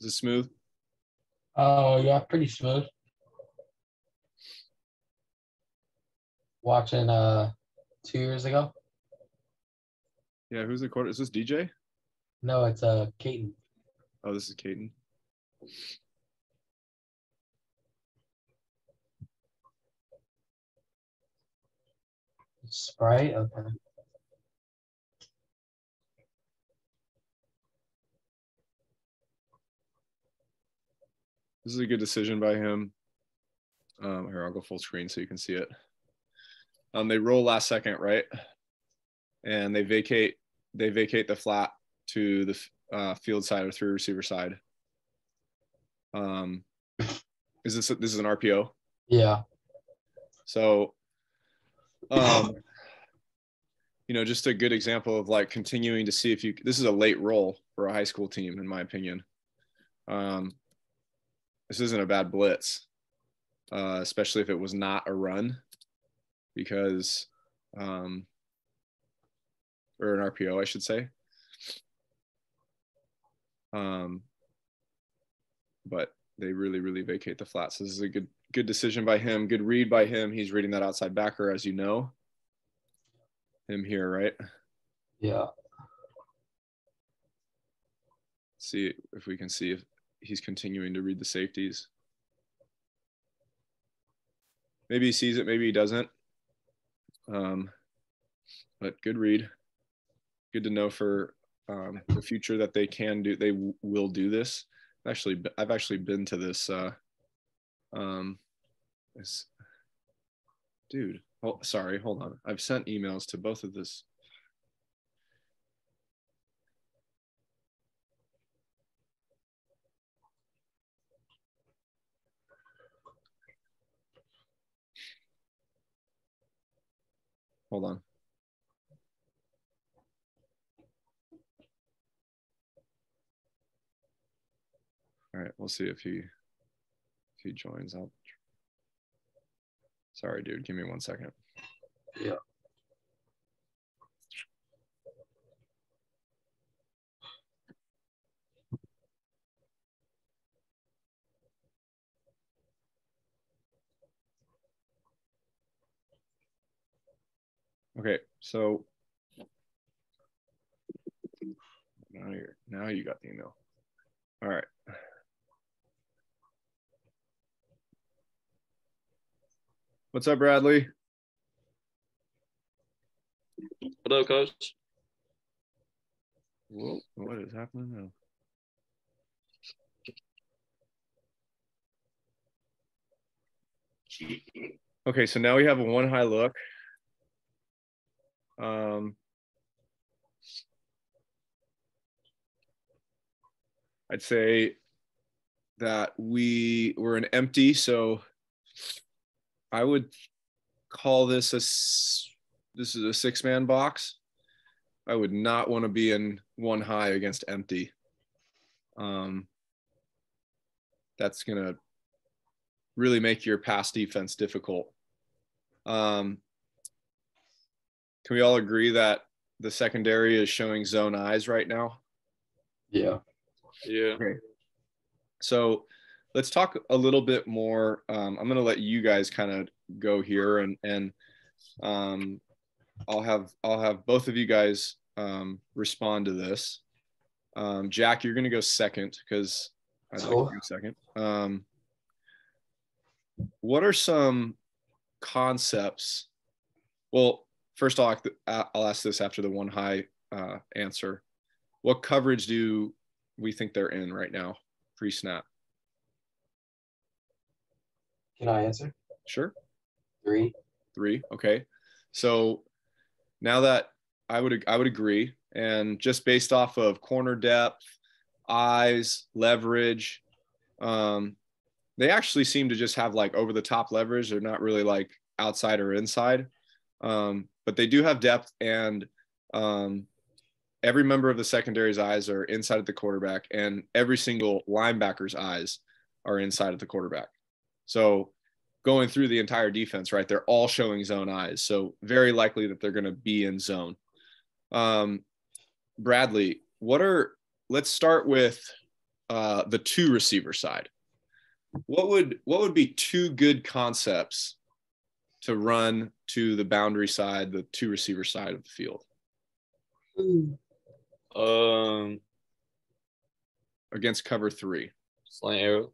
Is it smooth? Oh, yeah, pretty smooth. Watching 2 years ago. Yeah, who's the quarter? Is this DJ? No, it's Caton. Oh, this is Caden. Sprite, okay. This is a good decision by him. Here, I'll go full screen so you can see it. They roll last second, right? And they vacate the flat to the field side or through receiver side. This is an RPO? Yeah. So, just a good example of like continuing to see if you. This is a late roll for a high school team, in my opinion. This isn't a bad blitz, especially if it was not a run, because or an RPO, I should say. But they really, really vacate the flats. So this is a good decision by him. Good read by him. He's reading that outside backer, as you know. Him here, right? Yeah. See if we can see if he's continuing to read the safeties. Maybe he sees it, maybe he doesn't. But good read. Good to know for the future that they can do. They will do this. I've actually been to this. This dude. Oh, sorry. Hold on. I've sent emails to both of this. Hold on. All right, we'll see if he joins up. Sorry, dude. Give me 1 second. Yeah. Okay, so now you got the email. All right. What's up, Bradley? Hello, Coach. Whoa, what is happening now? Okay, so now we have a one high look. I'd say that we were an empty, so I would call this is a 6-man box. I would not want to be in one high against empty. That's gonna really make your pass defense difficult. Can we all agree that the secondary is showing zone eyes right now? Yeah. Yeah. Okay. So let's talk a little bit more. I'm going to let you guys kind of go here, and I'll have both of you guys respond to this. Jack, you're going to go second because I'd like to go second. What are some concepts? Well, first I'll ask this after the one high answer. What coverage do we think they're in right now, pre-snap? Can I answer? Sure. 3. Okay. So now that I would agree, and just based off of corner depth, eyes, leverage, they actually seem to just have like over the top leverage. They're not really like outside or inside, but they do have depth, and every member of the secondary's eyes are inside of the quarterback, and every single linebacker's eyes are inside of the quarterback. So going through the entire defense, right, they're all showing zone eyes. So very likely that they're going to be in zone. Bradley, let's start with the two receiver side. What would be two good concepts to run to the boundary side, the two receiver side of the field against cover three? Slant arrow.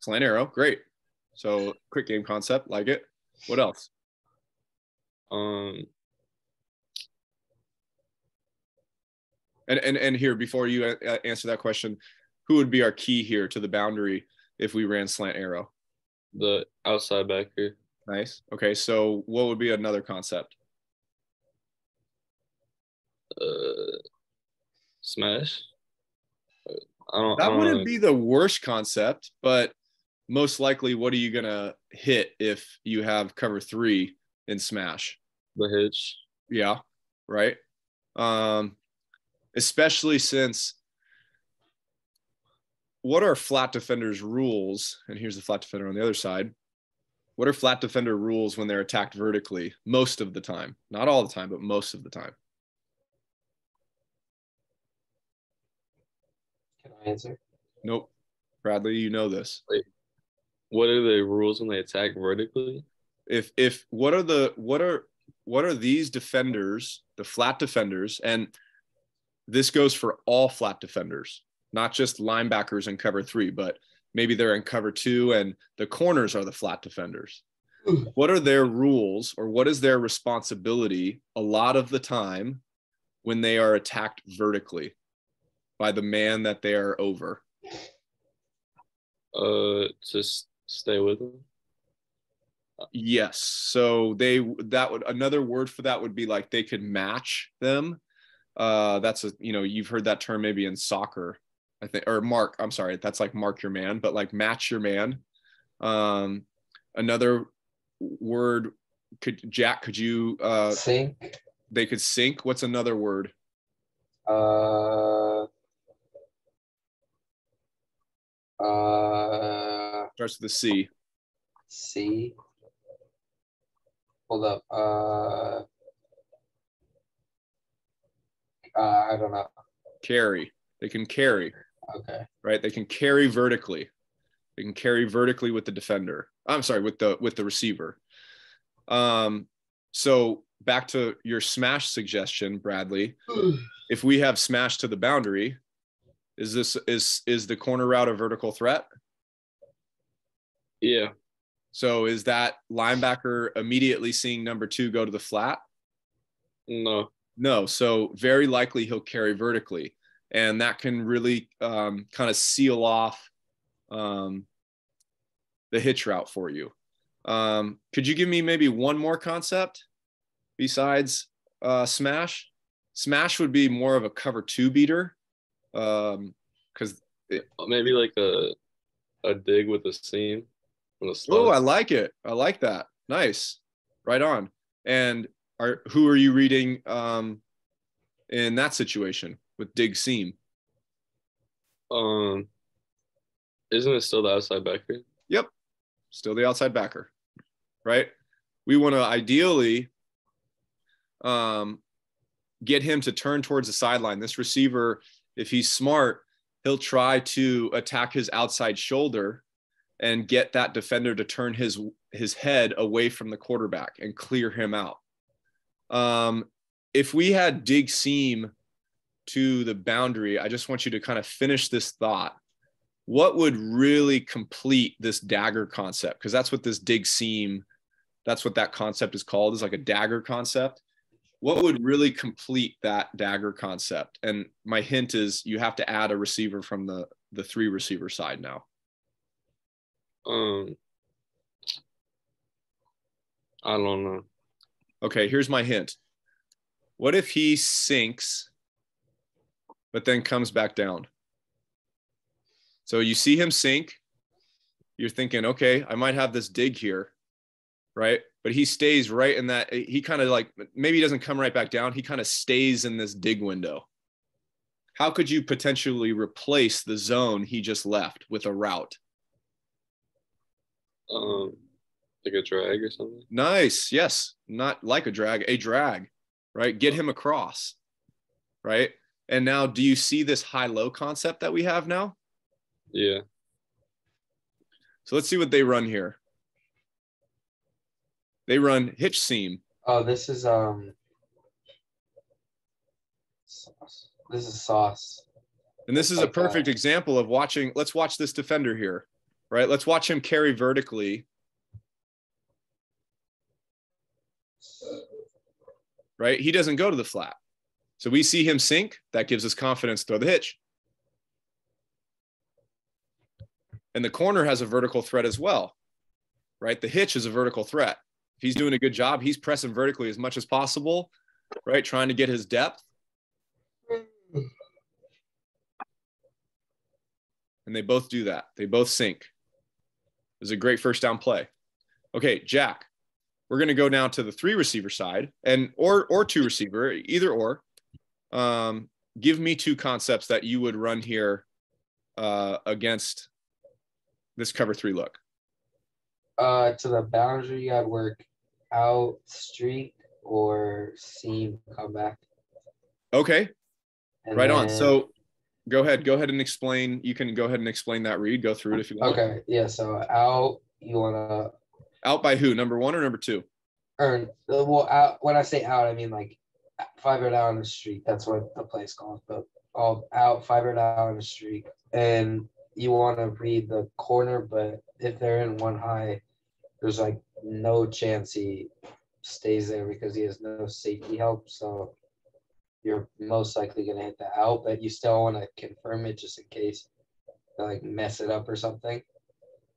Slant arrow, great. So quick game concept, like it. What else? And here, before you answer that question, who would be our key here to the boundary if we ran slant arrow? The outside backer. Nice. Okay, so what would be another concept? Smash. That wouldn't be the worst concept, but most likely, what are you gonna hit if you have cover three in smash? The hitch. Yeah, right. Especially since what are flat defenders rules? And here's the flat defender on the other side. What are flat defender rules when they're attacked vertically? Most of the time, not all the time, but most of the time. Can I answer? Nope. Bradley, you know this. Wait, what are the rules when they attack vertically? If what are these defenders, the flat defenders, and this goes for all flat defenders, not just linebackers in cover three, but maybe they're in cover two and the corners are the flat defenders. What are their rules, or what is their responsibility a lot of the time when they are attacked vertically by the man that they are over? Just stay with them. Yes. So another word for that would be like they could match them. That's you've heard that term maybe in soccer, I think, or mark. I'm sorry, that's like mark your man, but like match your man. Another word could you Sync. They could sync. What's another word? Starts with a C. C. Hold up. I don't know. Carry. They can carry. Okay. Right. They can carry vertically. They can carry vertically with the defender. I'm sorry, with the receiver. So back to your smash suggestion, Bradley. If we have smash to the boundary, is the corner route a vertical threat? Yeah. So is that linebacker immediately seeing number two go to the flat? No. So very likely he'll carry vertically, and that can really kind of seal off the hitch route for you. Could you give me maybe one more concept besides smash? Smash would be more of a cover two beater, because maybe like a dig with a seam. Oh, I like it. I like that. Nice. Right on. And who are you reading in that situation with dig seam? Isn't it still the outside backer? Yep. Still the outside backer. Right? We want to ideally get him to turn towards the sideline. This receiver, if he's smart, he'll try to attack his outside shoulder and get that defender to turn his head away from the quarterback and clear him out. If we had dig seam to the boundary, I just want you to kind of finish this thought. What would really complete this dagger concept? Because that's what this dig seam, that's what that concept is called, is like a dagger concept. What would really complete that dagger concept? And my hint is you have to add a receiver from the three receiver side now. I don't know. Okay, here's my hint. What if he sinks, but then comes back down? So you see him sink. You're thinking, okay, I might have this dig here, right? But he stays right in that. He kind of like, maybe he doesn't come right back down. He kind of stays in this dig window. How could you potentially replace the zone he just left with a route? Like a drag or something. Nice. Yes. Not like a drag, right? Get him across, right? And now, do you see this high-low concept that we have now? Yeah. So let's see what they run here. They run hitch seam. Oh, this is sauce. This is sauce. And this is a perfect example of watching. Let's watch this defender here, right? Let's watch him carry vertically. Right? He doesn't go to the flat. So we see him sink. That gives us confidence to throw the hitch. And the corner has a vertical threat as well, right? The hitch is a vertical threat. If he's doing a good job, he's pressing vertically as much as possible, right? Trying to get his depth. And they both do that. They both sink. It was a great first down play. Okay, Jack, we're going to go now to the 3 receiver side and or 2 receiver, either or. Give me 2 concepts that you would run here against this cover 3 look. To the boundary, I'd work out streak or seam comeback. Okay, And right on. then- So go ahead and explain. You can go ahead and explain that read. Go through it if you want. Okay, yeah. So out, you wanna Out by who? Number 1 or number 2? earn. Well, out. When I say out, I mean like 5 yard out on the streak. That's what the play's called. But all out, 5 yard out on the streak, and you want to read the corner. But if they're in 1 high, there's like no chance he stays there because he has no safety help. So you're most likely going to hit the out, but you still want to confirm it just in case they like mess it up or something.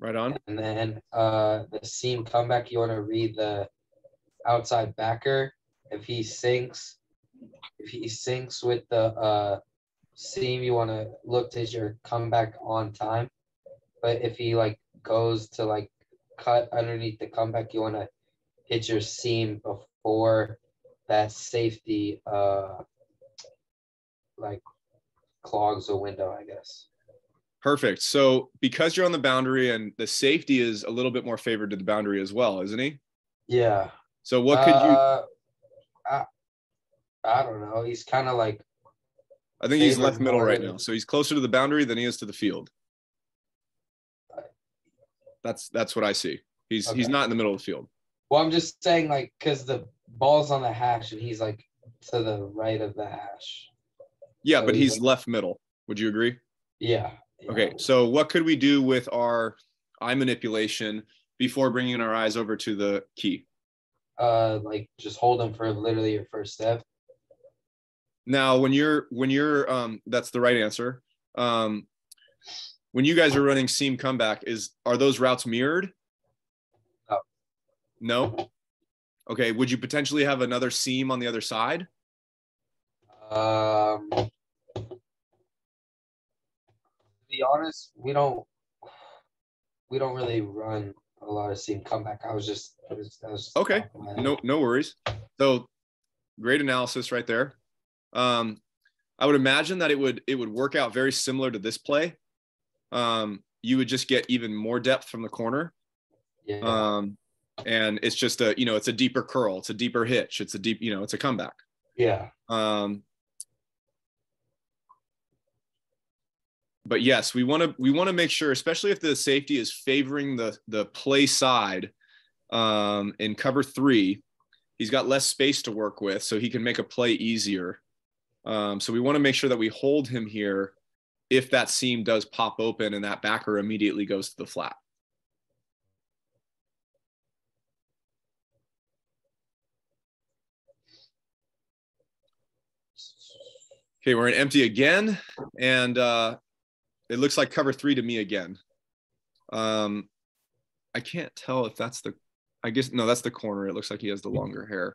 Right on. And then the seam comeback, you want to read the outside backer. If he sinks with the seam, you want to look to your comeback on time. But if he like goes to like cut underneath the comeback, you want to hit your seam before that safety like clogs the window, I guess. Perfect. So because you're on the boundary and the safety is a little bit more favored to the boundary as well, isn't he? Yeah. So what could you? I don't know. He's kind of like. I think he's favored left middle more right than- now. So he's closer to the boundary than he is to the field. That's what I see. He's not in the middle of the field. Well, I'm just saying like because the ball's on the hash and he's like to the right of the hash. Yeah, So but he's he's left middle. Would you agree? Yeah. Okay. So what could we do with our eye manipulation before bringing our eyes over to the key? Like just hold him for literally your first step. Now, when you're that's the right answer. When you guys are running seam comeback, are those routes mirrored? No. No? Okay. Would you potentially have another seam on the other side? To be honest, we don't really run a lot of seam comeback. That was Okay. No worries. So great analysis right there. I would imagine that it would work out very similar to this play. You would just get even more depth from the corner. Yeah. And it's just it's a deeper curl. It's a deeper hitch. It's a deep, it's a comeback. Yeah. But yes, we want to make sure, especially if the safety is favoring the play side in cover 3, he's got less space to work with, so he can make a play easier. So we want to make sure that we hold him here if that seam does pop open and that backer immediately goes to the flat. Okay, we're in empty again, and it looks like cover 3 to me again. I can't tell if that's I guess, no, that's the corner. It looks like he has the longer hair.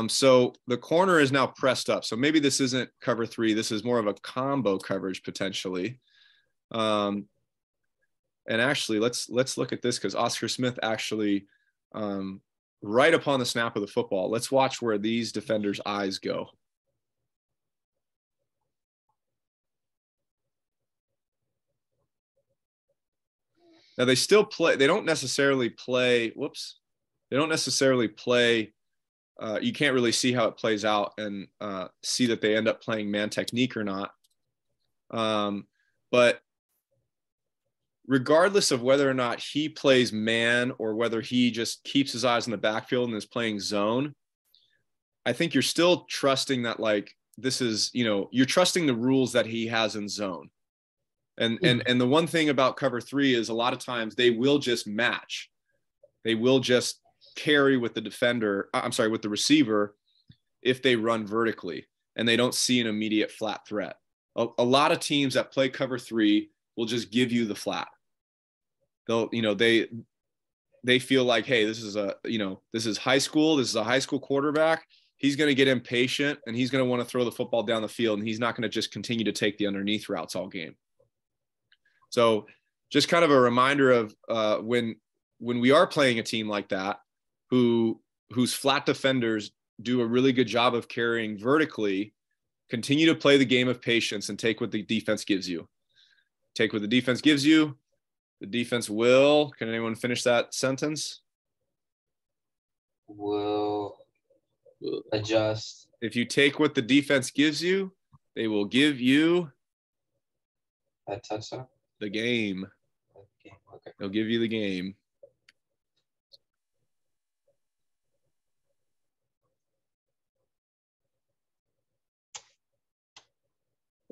So the corner is now pressed up. So maybe this isn't cover 3. This is more of a combo coverage potentially. And actually, let's look at this because Oscar Smith actually, right upon the snap of the football, let's watch where these defenders' eyes go. Now they still play. They don't necessarily play. Whoops. They don't necessarily play. You can't really see how it plays out and see that they end up playing man technique or not. But regardless of whether or not he plays man or whether he just keeps his eyes in the backfield and is playing zone, I think you're still trusting that, like, this is, you're trusting the rules that he has in zone. And the one thing about cover 3 is a lot of times they will just match. They will just carry with the with the receiver if they run vertically and they don't see an immediate flat threat. A lot of teams that play cover 3 will just give you the flat. They'll, they feel like, hey, this is high school. This is a high school quarterback. He's going to get impatient and he's going to want to throw the football down the field, and he's not going to just continue to take the underneath routes all game. So just kind of a reminder of when we are playing a team like that, whose flat defenders do a really good job of carrying vertically, continue to play the game of patience and take what the defense gives you. Take what the defense gives you. The defense will, can anyone finish that sentence? Will adjust. If you take what the defense gives you, they will give you a touchdown. The game. Okay. They'll give you the game.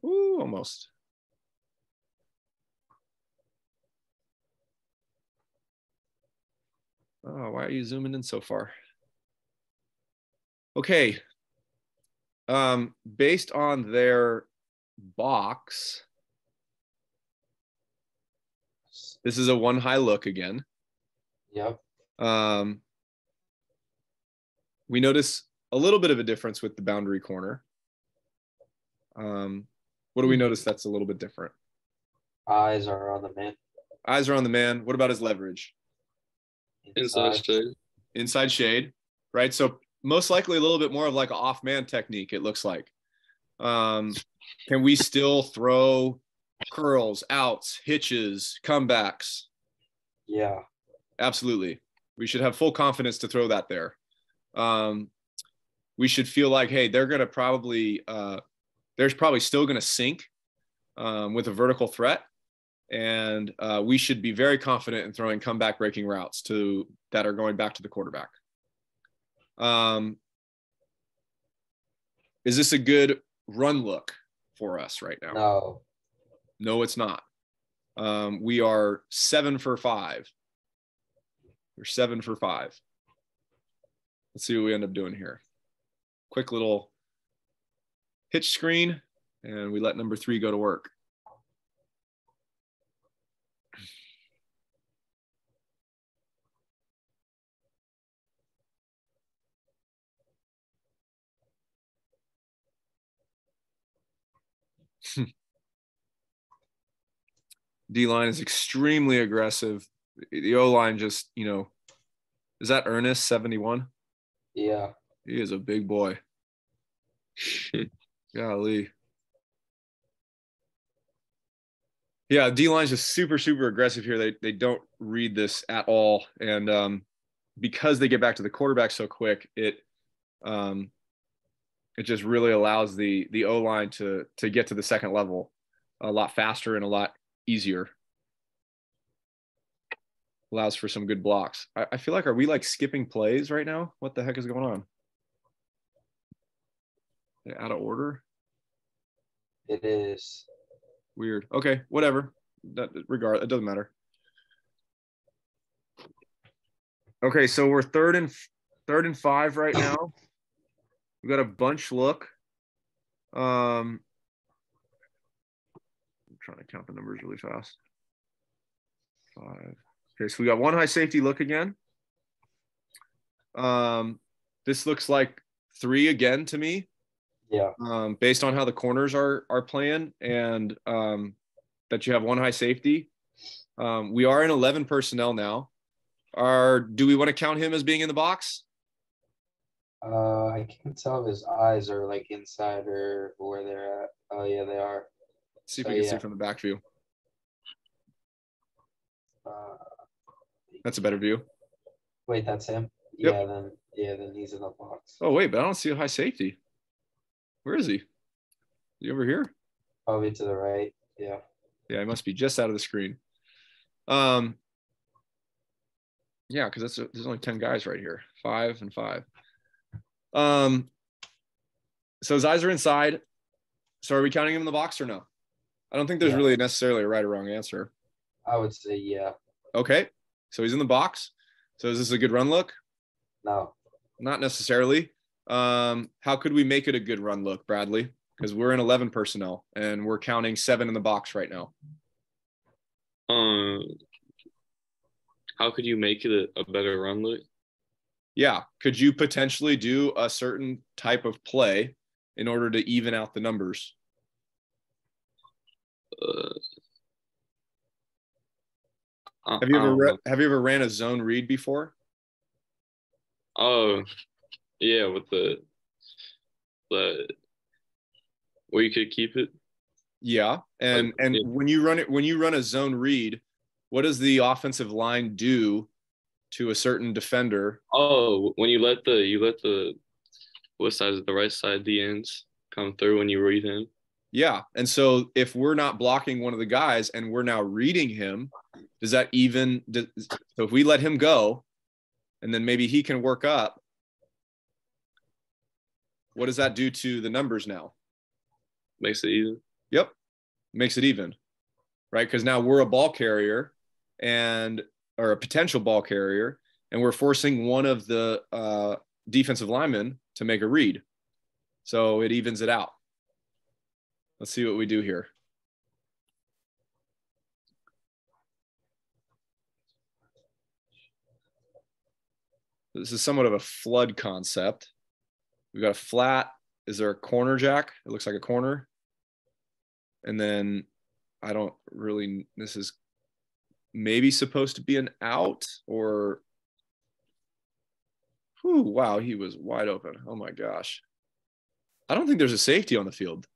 Ooh, almost. Oh, why are you zooming in so far? Okay. Based on their box, this is a one high look again. Yep. We notice a little bit of a difference with the boundary corner. What do we notice that's a little bit different? Eyes are on the man. Eyes are on the man. What about his leverage? Inside shade. Inside shade, right? So most likely a little bit more of like an off man technique, it looks like. Can we still throw curls, outs, hitches, comebacks? Yeah. Absolutely. We should have full confidence to throw that there. We should feel like, hey, they're going to probably, there's probably still going to sink with a vertical threat. And we should be very confident in throwing comeback breaking routes that are going back to the quarterback. Is this a good run look for us right now? No, it's not. We are 7 for 5. We're 7 for 5. Let's see what we end up doing here. Quick little hitch screen, and we let number 3 go to work. D-line is extremely aggressive. The O-line just, is that Ernest, 71? Yeah. He is a big boy. Golly. Yeah, D-line's just super, super aggressive here. They don't read this at all. And because they get back to the quarterback so quick, it just really allows the O-line to get to the second level a lot faster and a lot easier. Allows for some good blocks. I feel like, are we like skipping plays right now? What the heck is going on? Out of order? It is. Weird. Okay, whatever. It doesn't matter. Okay, so we're third and 5 right now. We've got a bunch look. I'm trying to count the numbers really fast. 5. Okay, so we got one high safety look again. This looks like 3 again to me. Yeah. Based on how the corners are playing and that you have one high safety. We are in 11 personnel now. Do we want to count him as being in the box? I can't tell if his eyes are like inside or where they're at. Oh yeah, they are. Let's see if we can see from the back view. That's a better view. Wait, that's him? Yep. Then he's in the box. Oh wait, but I don't see a high safety. Where is he? Is he over here? Probably to the right. Yeah. Yeah, he must be just out of the screen. Yeah, because there's only 10 guys right here. 5 and 5. So his eyes are inside. So are we counting him in the box or no? I don't think there's really necessarily a right or wrong answer. I would say yeah. Okay. So he's in the box. So is this a good run look? No. Not necessarily. How could we make it a good run look, Bradley? Because we're in 11 personnel and we're counting 7 in the box right now. How could you make it a better run look? Yeah. Could you potentially do a certain type of play in order to even out the numbers? Have you ever ran a zone read before? Oh, yeah, with the where you could keep it. Yeah, and when you run a zone read, what does the offensive line do to a certain defender? Oh, when you let the what side is it, the right side, the ends come through when you read him. Yeah, and so if we're not blocking one of the guys and we're now reading him, does that even? So if we let him go, and then maybe he can work up, what does that do to the numbers now? Makes it even. Yep, makes it even, right? Because now we're a ball carrier or a potential ball carrier, and we're forcing one of the defensive linemen to make a read. So it evens it out. Let's see what we do here. This is somewhat of a flood concept. We've got a flat. Is there a corner, Jack? It looks like a corner. And then I don't really, this is maybe supposed to be an out or, whew, wow, he was wide open. Oh my gosh. I don't think there's a safety on the field.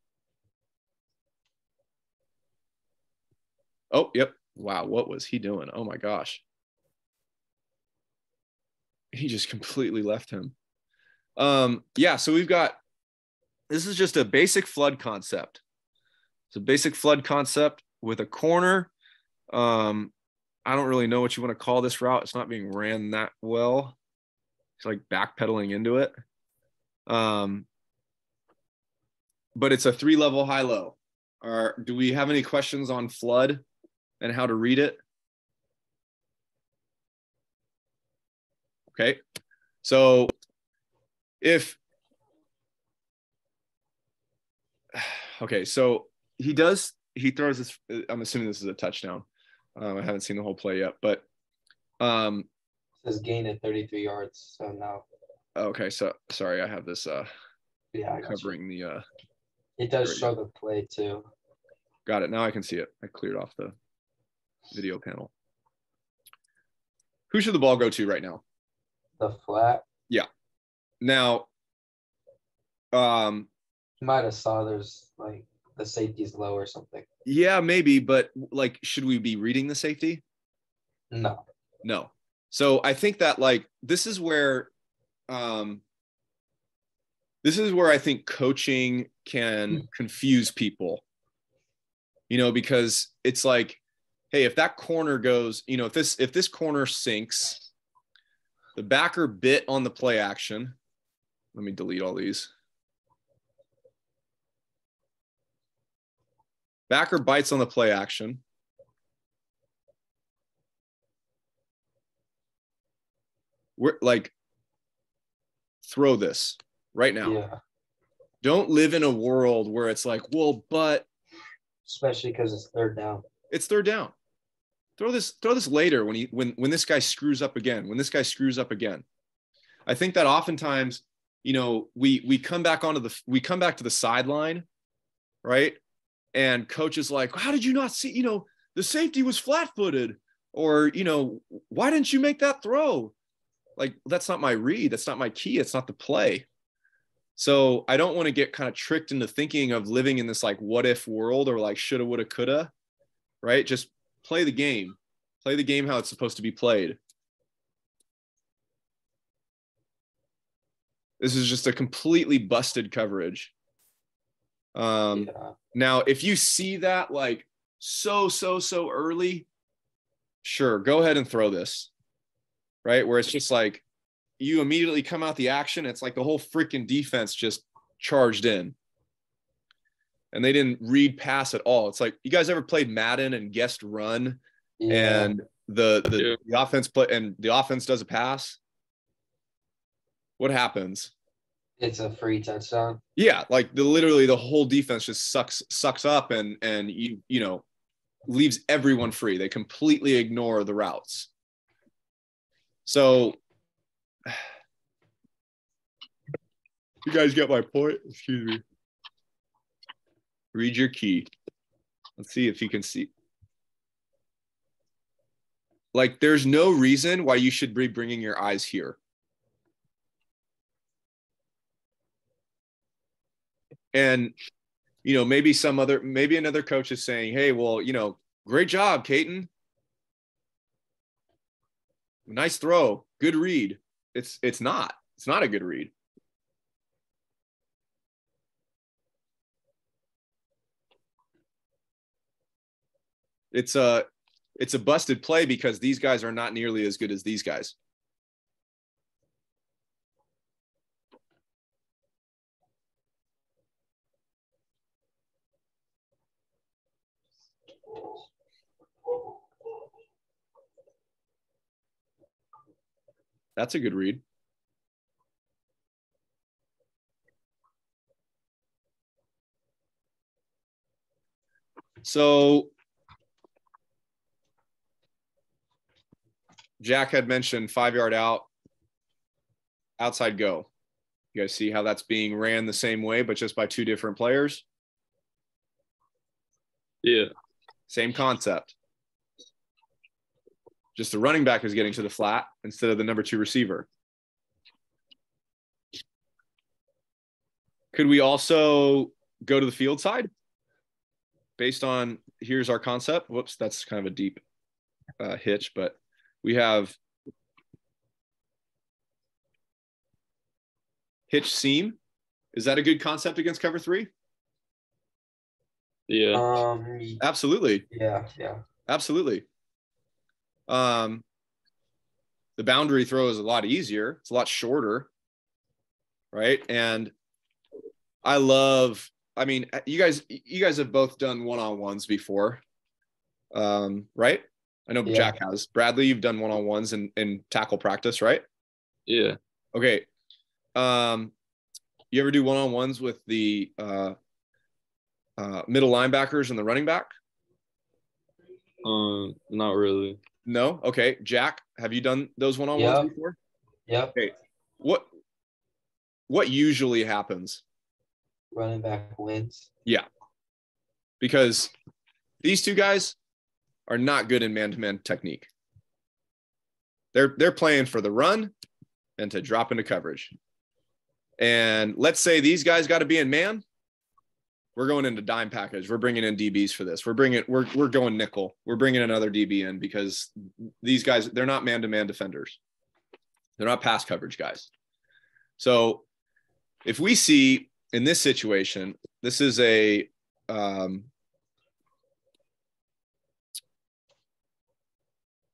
Oh, yep. Wow, what was he doing? Oh my gosh. He just completely left him. Yeah, so this is just a basic flood concept. It's a basic flood concept with a corner. I don't really know what you want to call this route. It's not being ran that well. It's like backpedaling into it. But it's a 3-level high-low. Do we have any questions on flood and how to read it? Okay. So so he throws this, I'm assuming this is a touchdown. I haven't seen the whole play yet, but it says gain at 33 yards. So now. Okay, so sorry, I have this covering the it does show the play too. Got it. Now I can see it. I cleared off the video panel. Who should the ball go to right now? The flat. Yeah. Now you might have saw there's like the safety's low or something. Yeah, maybe, but like, should we be reading the safety? No. So I think that like this is where I think coaching can confuse people. Because it's like, hey, if that corner goes, if this corner sinks, the backer bit on the play action. Let me delete all these. Backer bites on the play action. We're like, throw this right now. Yeah. Don't live in a world where it's like, well, but. Especially because it's third down. It's third down. Throw this later when this guy screws up again. I think that oftentimes, we come back to the sideline, right? And coach is like, how did you not see, the safety was flat-footed, or, why didn't you make that throw? Like, that's not my read. That's not my key. It's not the play. So I don't want to get kind of tricked into thinking of living in this like what if world or like shoulda, woulda, coulda, right? Just play the game how it's supposed to be played. This is just a completely busted coverage. Now, if you see that like so early, sure, go ahead and throw this, right? Where it's just like you immediately come out the action. It's like the whole freaking defense just charged in. And they didn't read pass at all. It's like, you guys ever played Madden and guessed run, and the offense play and the offense does a pass? What happens? It's a free touchdown. Yeah, like literally the whole defense just sucks up and you know leaves everyone free. They completely ignore the routes. So you guys get my point? Excuse me. Read your key. Let's see if you can see. Like, there's no reason why you should be bringing your eyes here. And, you know, maybe another coach is saying, hey, well, you know, great job, Caton. Nice throw. Good read. It's not a good read. It's a busted play because these guys are not nearly as good as these guys. That's a good read. So Jack had mentioned 5-yard out, outside go. You guys see how that's being ran the same way, but just by two different players? Yeah. Same concept. Just the running back is getting to the flat instead of the number 2 receiver. Could we also go to the field side based on, here's our concept. Whoops, that's kind of a deep hitch, but we have hitch seam. Is that a good concept against cover 3? Yeah. Absolutely. Yeah. Absolutely. The boundary throw is a lot easier. It's a lot shorter, right? And I mean, you guys have both done one-on-ones before, right? I know Jack has. Bradley, you've done one-on-ones in tackle practice, right? Yeah. Okay. You ever do one-on-ones with the middle linebackers and the running back? Not really. No? Okay. Jack, have you done those one-on-ones before? Yep. Okay. What usually happens? Running back wins. Yeah. Because these two guys are not good in man-to-man technique. They're playing for the run and to drop into coverage. And let's say these guys got to be in man. We're going into dime package. We're bringing in DBs for this. We're going nickel. We're bringing another DB in because these guys, they're not man-to-man defenders. They're not pass coverage guys. So if we see in this situation, this is a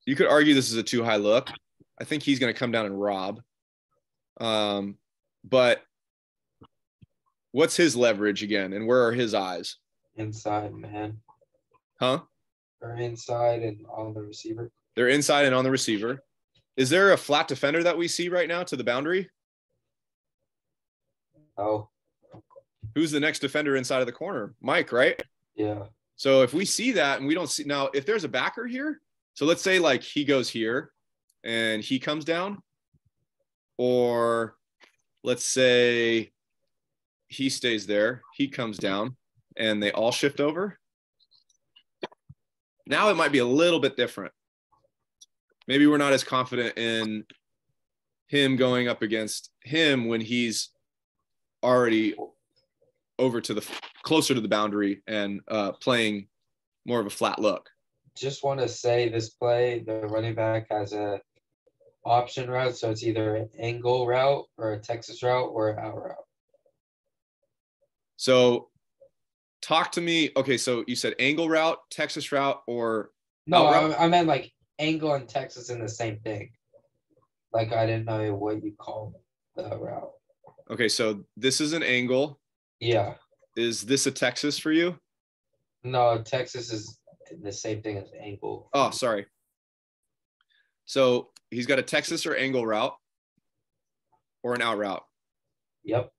you could argue this is a too high look. I think he's going to come down and rob. But what's his leverage again? And where are his eyes? Inside, man. Huh? Or inside and on the receiver. They're inside and on the receiver. Is there a flat defender that we see right now to the boundary? Oh. Who's the next defender inside of the corner? Mike, right? Yeah. So if we see that and we don't see now, if there's a backer here, so let's say like he goes here and he comes down, or let's say he stays there, he comes down, and they all shift over. Now it might be a little bit different. Maybe we're not as confident in him going up against him when he's already over to the closer to the boundary and playing more of a flat look. Just want to say this play, the running back has a option route, so it's either an angle route or a Texas route or an out route. So talk to me. Okay, so you said angle route, Texas route, or no, route? I meant like angle and Texas in the same thing. Like I didn't know what you call the route. Okay, so this is an angle. Yeah. Is this a Texas for you? No, Texas is the same thing as angle. Oh, sorry. So he's got a Texas or angle route or an out route. Yep.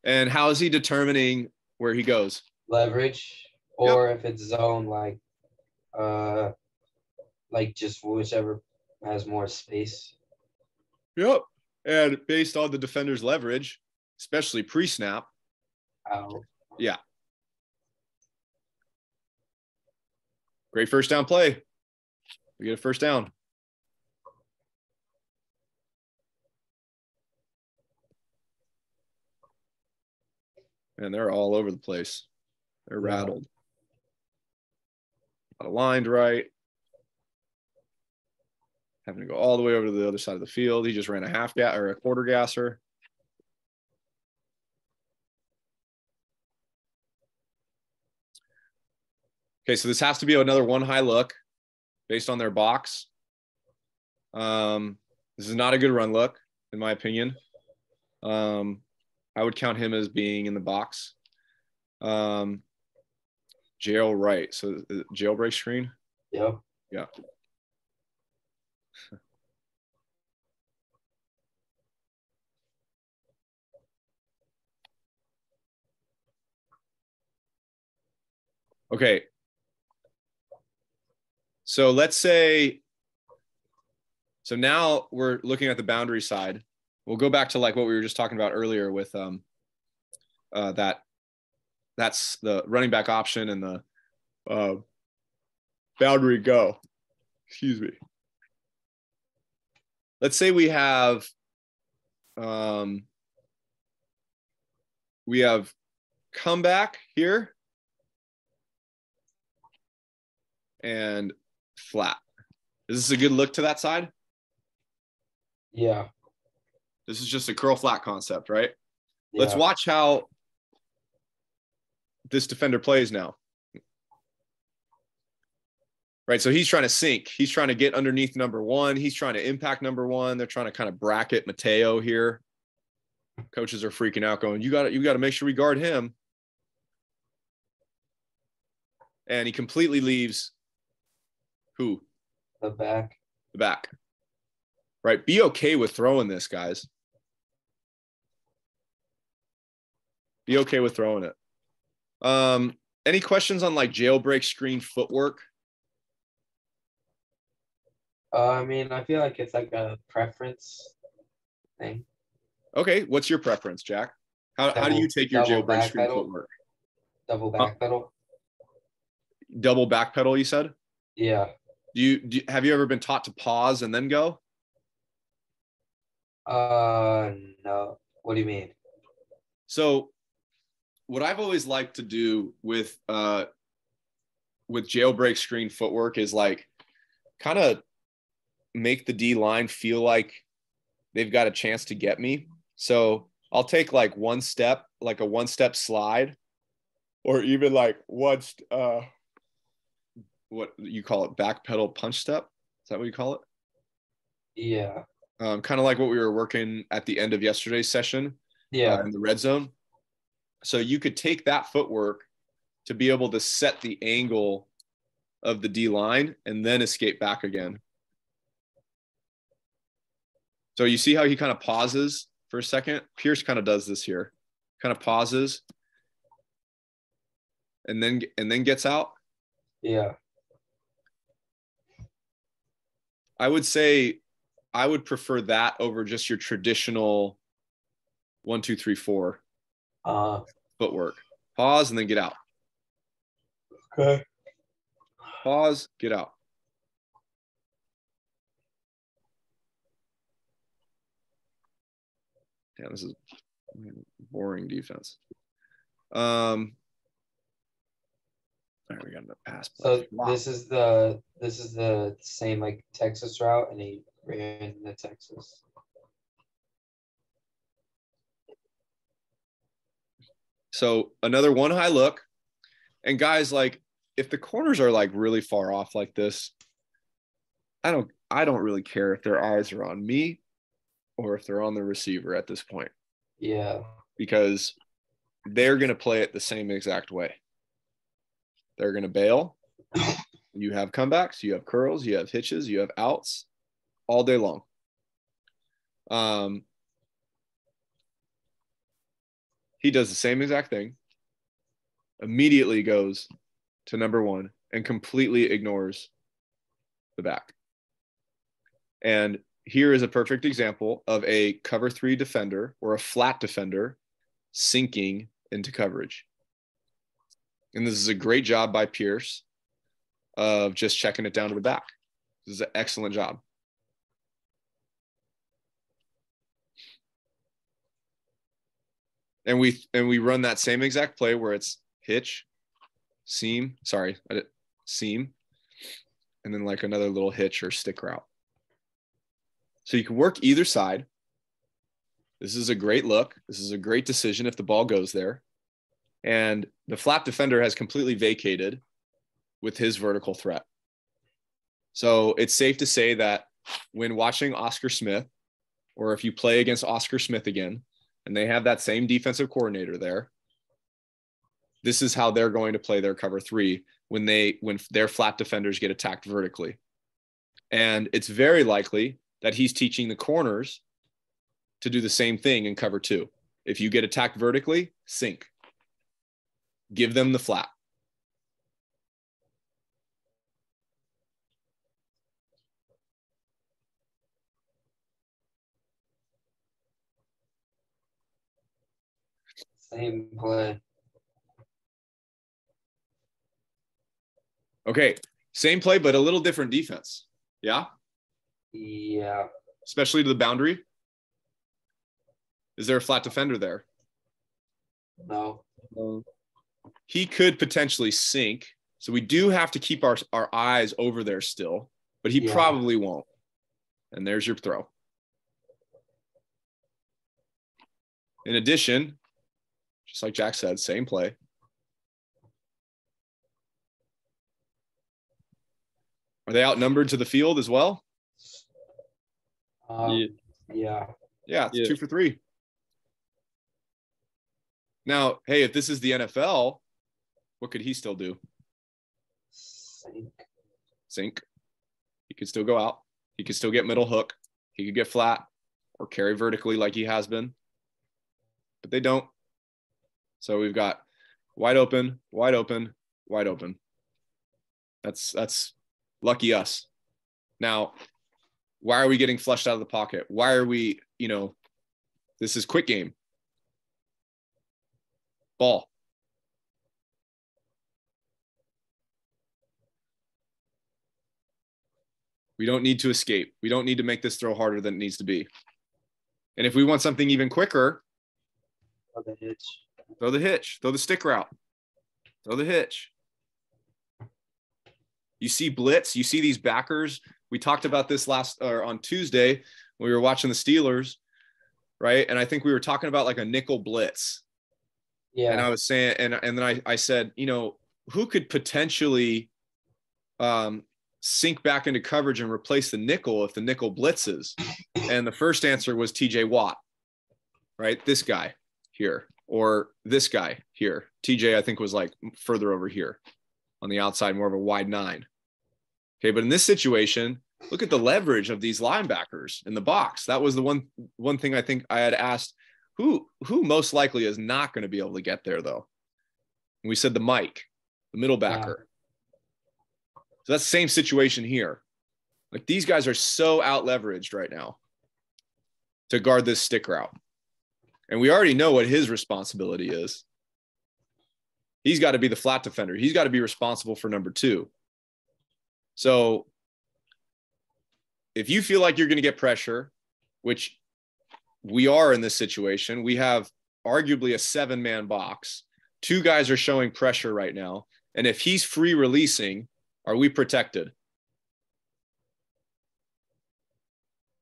And how is he determining where he goes? Leverage, or if it's zone, like just whichever has more space. Yep. And based on the defender's leverage, especially pre-snap. Out. Yeah. Great first down play. We get a first down. And they're all over the place. They're rattled. Not aligned right. Having to go all the way over to the other side of the field. He just ran a half gas or a quarter gasser. Okay, so this has to be another one high look based on their box. This is not a good run look, in my opinion. I would count him as being in the box. Jail right. So jailbreak screen. Yep. Yeah. Okay. So let's say, so now we're looking at the boundary side. We'll go back to like what we were just talking about earlier with that's the running back option and the boundary go. Excuse me. Let's say we have comeback here and flat. Is this a good look to that side? Yeah. This is just a curl flat concept, right? Yeah. Let's watch how this defender plays now. Right, so he's trying to sink. He's trying to get underneath number one. He's trying to impact number one. They're trying to kind of bracket Mateo here. Coaches are freaking out going, you got to make sure we guard him. And he completely leaves who? The back. The back. Right, be okay with throwing this, guys. Be okay with throwing it. Any questions on like jailbreak screen footwork? I mean, I feel like it's like a preference thing. Okay, what's your preference, Jack? How do you take your jailbreak screen footwork? Double back pedal. Double back pedal, you said? Yeah. Have you ever been taught to pause and then go? No. What do you mean? So what I've always liked to do with jailbreak screen footwork is like kind of make the D line feel like they've got a chance to get me. So I'll take like one step, like a one-step slide, or even like what you call it, back pedal punch step. Is that what you call it? Yeah. Kind of like what we were working at the end of yesterday's session. Yeah. In the red zone. So you could take that footwork to be able to set the angle of the D line and then escape back again. So you see how he kind of pauses for a second? Pierce kind of does this here. Kind of pauses and then gets out. Yeah. I would say I would prefer that over just your traditional 1, 2, 3, 4 footwork. Pause and then get out. Okay. Pause, get out. Damn, this is boring defense. All right, we got a pass play. So this is the same like Texas route, and he ran the Texas. So another one high look. And guys, like if the corners are like really far off like this, I don't really care if their eyes are on me or if they're on the receiver at this point, Yeah. because they're going to play it the same exact way. They're going to bail. You have comebacks, you have curls, you have hitches, you have outs all day long. He does the same exact thing, immediately goes to number one and completely ignores the back. And here is a perfect example of a cover three defender or a flat defender sinking into coverage. And this is a great job by Pierce of just checking it down to the back. This is an excellent job. And we run that same exact play where it's hitch, seam, seam, and then like another little hitch or stick route. So you can work either side. This is a great look. This is a great decision if the ball goes there. And the flat defender has completely vacated with his vertical threat. So it's safe to say that when watching Oscar Smith, or if you play against Oscar Smith again, and they have that same defensive coordinator there, this is how they're going to play their cover three when their flat defenders get attacked vertically. And it's very likely that he's teaching the corners to do the same thing in cover two. If you get attacked vertically, sink. Give them the flat. Same play. Okay, same play, but a little different defense. Yeah? Yeah. Especially to the boundary. Is there a flat defender there? No. He could potentially sink. So we do have to keep our eyes over there still, but he probably won't. And there's your throw. In addition, just like Jack said, same play. Are they outnumbered to the field as well? Yeah. Yeah, it's 2 for 3. Now, hey, if this is the NFL, what could he still do? Sink. He could still go out. He could still get middle hook. He could get flat or carry vertically like he has been. But they don't. So we've got wide open, wide open, wide open. That's lucky us. Now, why are we getting flushed out of the pocket? Why are we, this is quick game. Ball. We don't need to escape. We don't need to make this throw harder than it needs to be. And if we want something even quicker, Throw the hitch. Throw the hitch. Throw the stick route. Throw the hitch. You see blitz. You see these backers. We talked about this on Tuesday when we were watching the Steelers, right? And I think we were talking about like a nickel blitz. Yeah. And I was saying, and then I said, who could potentially sink back into coverage and replace the nickel if the nickel blitzes? And the first answer was TJ Watt, right? This guy here, or this guy here. TJ, I think, was like further over here on the outside, more of a wide 9. Okay, but in this situation, look at the leverage of these linebackers in the box. That was the one thing I think I had asked, who most likely is not going to be able to get there, though? And we said the Mike, the middle backer. Yeah. So that's the same situation here. Like, these guys are so out leveraged right now to guard this stick route. And we already know what his responsibility is. He's got to be the flat defender. He's got to be responsible for number 2. So if you feel like you're going to get pressure, which we are in this situation, we have arguably a 7-man box. 2 guys are showing pressure right now. And if he's free releasing, are we protected?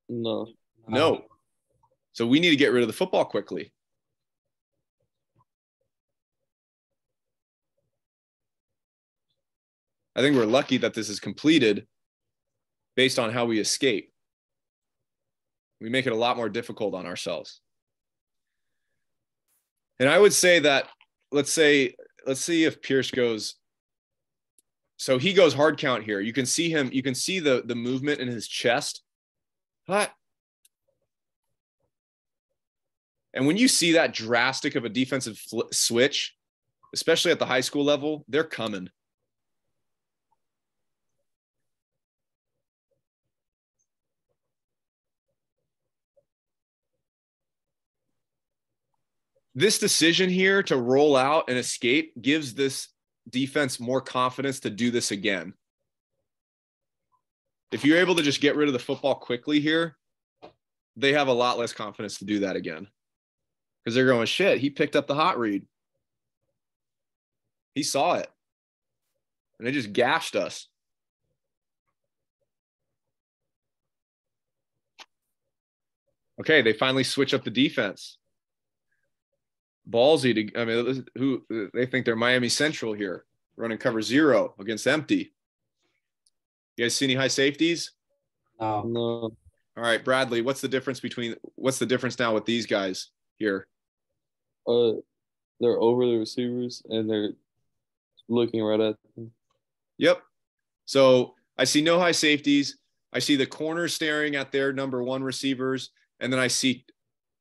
No. No. So we need to get rid of the football quickly. I think we're lucky that this is completed based on how we escape. We make it a lot more difficult on ourselves. And I would say that, let's see if Pierce goes. So he goes hard count here. You can see him. You can see the movement in his chest. What? And when you see that drastic of a defensive switch, especially at the high school level, they're coming. This decision here to roll out and escape gives this defense more confidence to do this again. If you're able to just get rid of the football quickly here, they have a lot less confidence to do that again. Because they're going, shit, he picked up the hot read. He saw it. And they just gashed us. Okay, they finally switch up the defense. Ballsy to, I mean, who they think they're Miami Central here, running cover 0 against empty. You guys see any high safeties? No. All right, Bradley, what's the difference now with these guys here? They're over the receivers and they're looking right at them. Yep. So I see no high safeties. I see the corners staring at their number 1 receivers, and then I see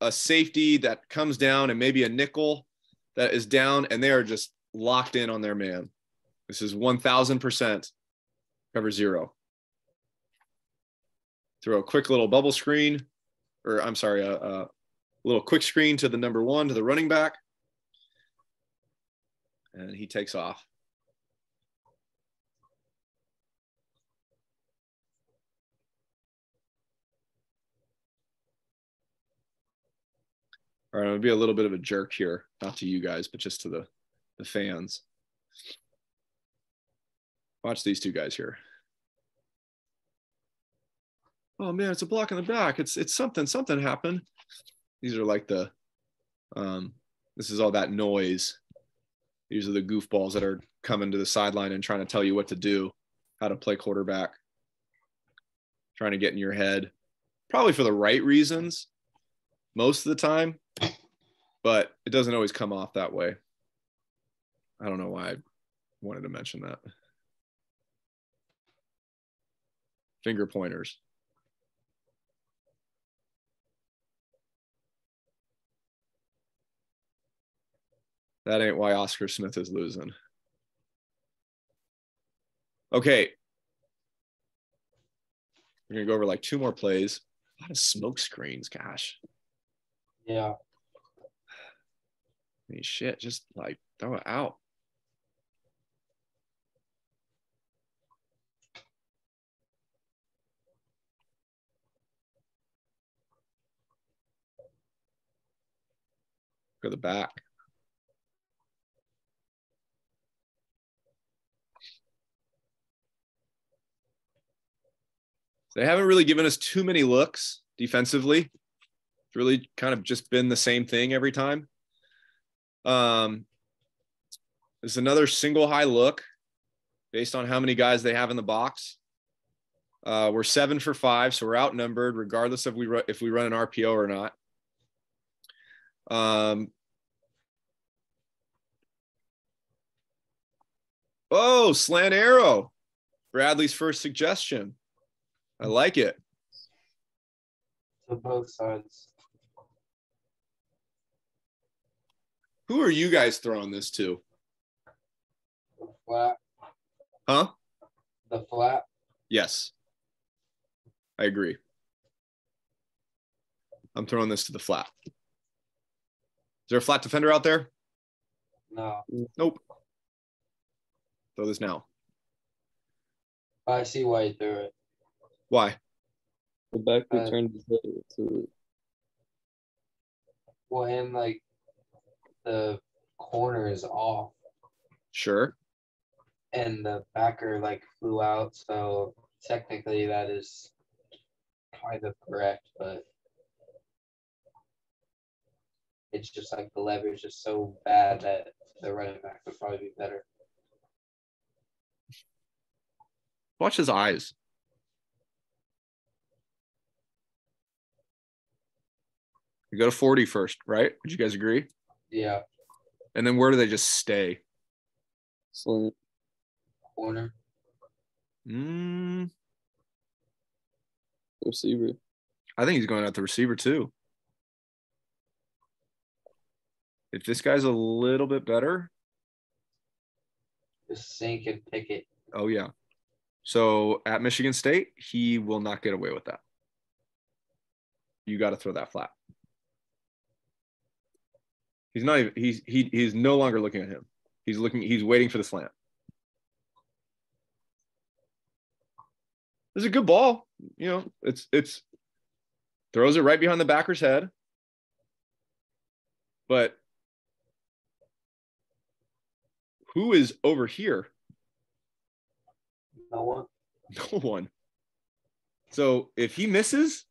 a safety that comes down and maybe a nickel that is down, and they are just locked in on their man. This is 1,000% cover 0. Throw a quick little bubble screen, or I'm sorry, a little quick screen to the number 1, to the running back. And he takes off. All right, I'm going to be a little bit of a jerk here, not to you guys, but just to the fans. Watch these two guys here. Oh man, it's a block in the back. It's something happened. These are like this is all that noise. These are the goofballs that are coming to the sideline and trying to tell you what to do, how to play quarterback, trying to get in your head, probably for the right reasons most of the time, but it doesn't always come off that way. I don't know why I wanted to mention that. Finger pointers. That ain't why Oscar Smith is losing. Okay. We're going to go over like 2 more plays. A lot of smoke screens, gosh. Yeah. I mean, shit, just like throw it out. Go to the back. They haven't really given us too many looks defensively. It's really kind of just been the same thing every time. There's another single high look based on how many guys they have in the box. We're 7 for 5, so we're outnumbered regardless of if we run an RPO or not. Oh, slant arrow. Bradley's first suggestion. I like it. To both sides. Who are you guys throwing this to? The flat. Huh? The flat. Yes. I agree. I'm throwing this to the flat. Is there a flat defender out there? No. Nope. Throw this now. I see why you threw it. Why? The back returned to Well, and like the corner is off Sure. and the backer like flew out, so technically that is kind of correct, but it's just like the leverage is so bad that the running back would probably be better. Watch his eyes. They go to 40 first, right? Would you guys agree? Yeah. And then where do they just stay? Slant. Corner. Receiver. I think he's going at the receiver too. If this guy's a little bit better. Just sink and pick it. Oh, yeah. So at Michigan State, he will not get away with that. You got to throw that flat. He's not even, he's no longer looking at him. He's waiting for the slant. This is a good ball. You know, it's throws it right behind the backer's head. But who is over here? No one. No one. So if he misses,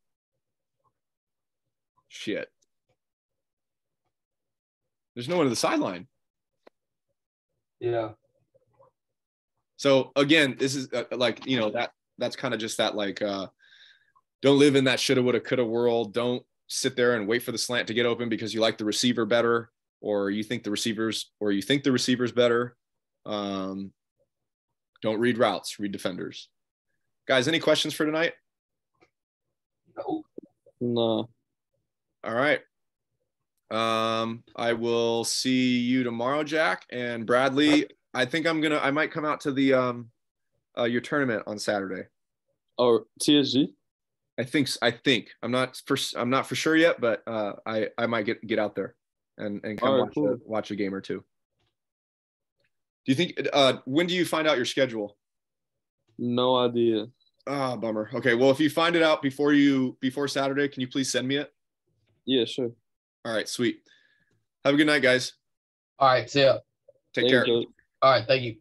shit. There's no one to the sideline. Yeah. So again, this is like, you know, that's kind of just that like, don't live in that shoulda, woulda, coulda world. Don't sit there and wait for the slant to get open because you like the receiver better, or you think the receiver's better. Don't read routes, read defenders. Guys, any questions for tonight? No. All right. I will see you tomorrow, Jack and Bradley. I think I might come out to the your tournament on Saturday. Or TSG? I think I'm not for sure yet, but I might get out there and come watch a game or two. Do you think when do you find out your schedule? No idea. Ah, bummer. Okay, well, if you find it out before Saturday, can you please send me it? Yeah, sure. All right, sweet. Have a good night, guys. All right, see ya. Take care. All right, thank you.